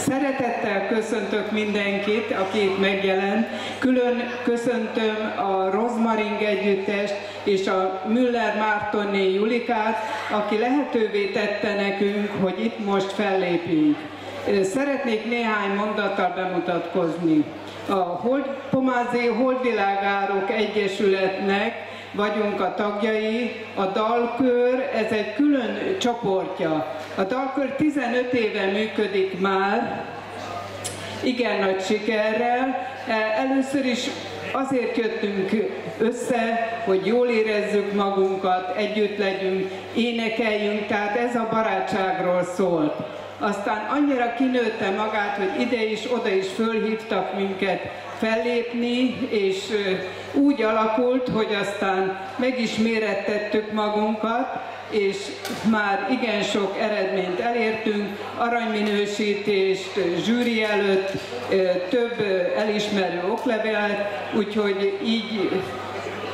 Szeretettel köszöntök mindenkit, aki itt megjelent. Külön köszöntöm a Rozmaring együttest és a Müller Mártonné Julikát, aki lehetővé tette nekünk, hogy itt most fellépjünk. Szeretnék néhány mondattal bemutatkozni. A Pomázi Holdvilágárok Egyesületnek vagyunk a tagjai, a Dalkör, ez egy külön csoportja. A Dalkör 15 éve működik már, igen nagy sikerrel. Először is azért jöttünk össze, hogy jól érezzük magunkat, együtt legyünk, énekeljünk, tehát ez a barátságról szólt. Aztán annyira kinőtte magát, hogy ide is, oda is fölhívtak minket fellépni, és úgy alakult, hogy aztán meg is mérettettük magunkat, és már igen sok eredményt elértünk, aranyminősítést, zsűri előtt, több elismerő oklevelet, úgyhogy így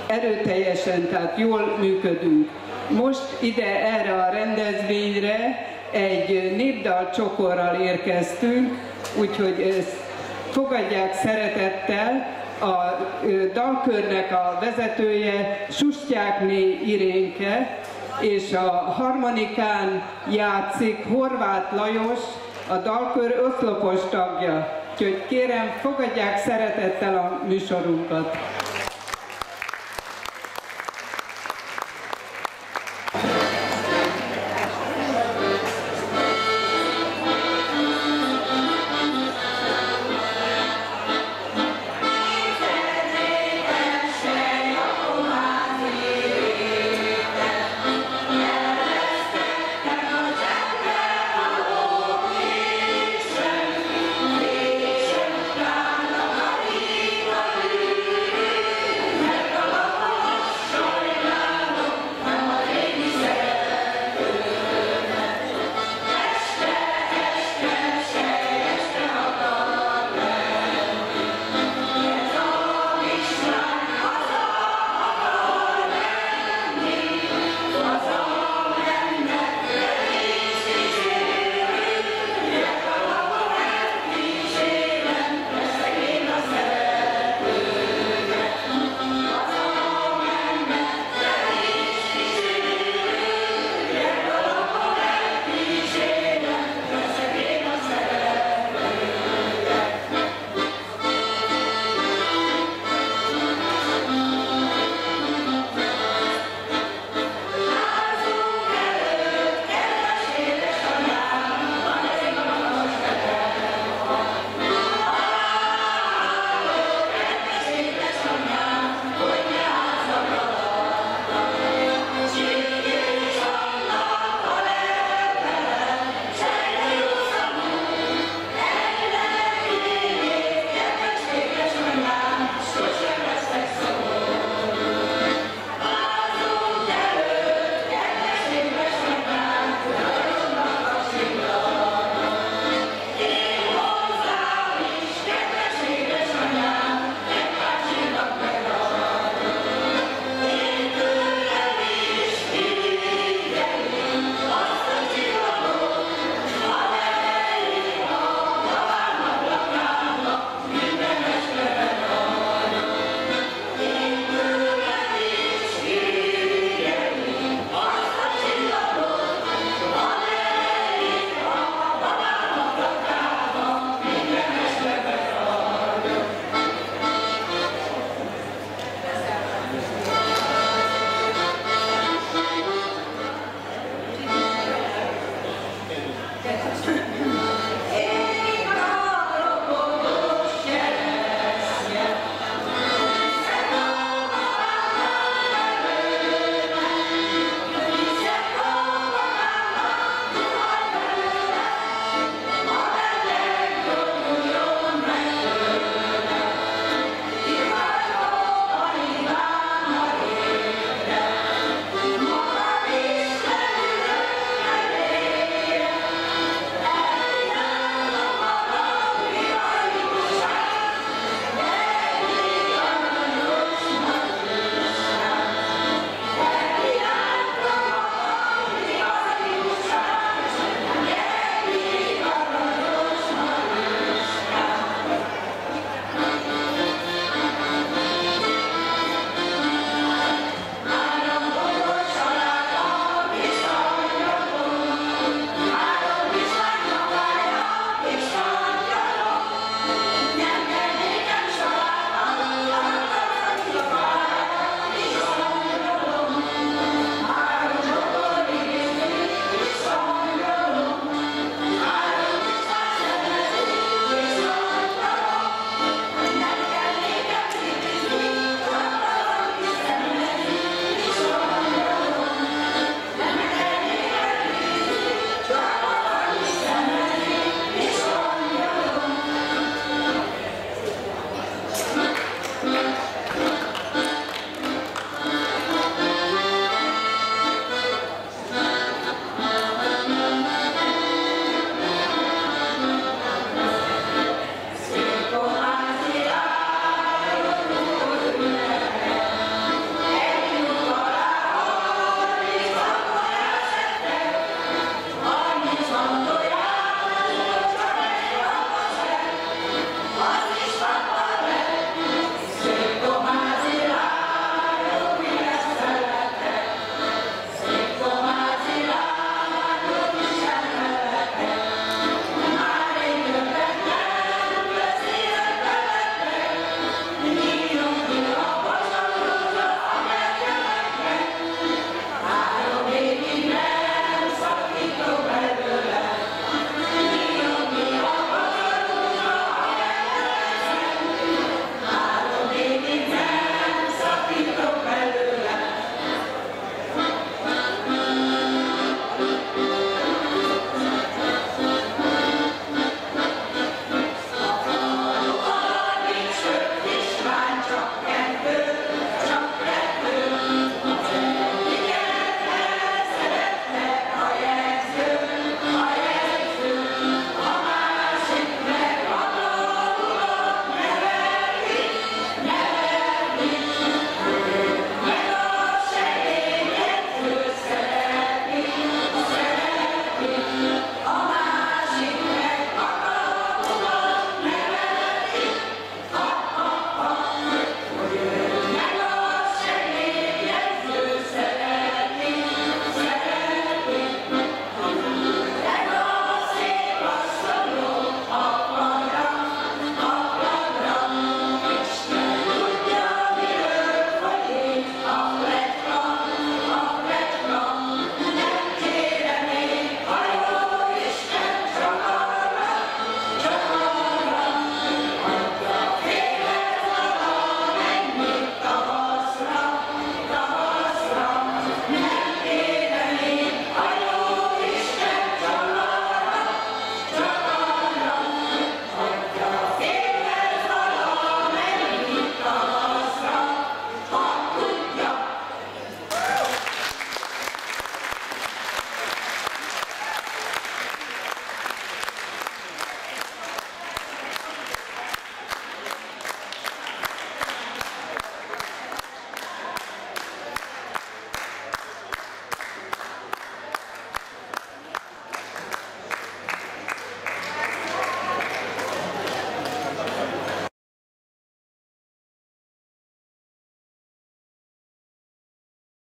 erőteljesen, tehát jól működünk. Most ide erre a rendezvényre egy népdalcsokorral érkeztünk, úgyhogy fogadják szeretettel a dalkörnek a vezetője, Sustyákné Irénke, és a harmonikán játszik Horváth Lajos, a dalkör oszlopos tagja. Úgyhogy kérem, fogadják szeretettel a műsorunkat.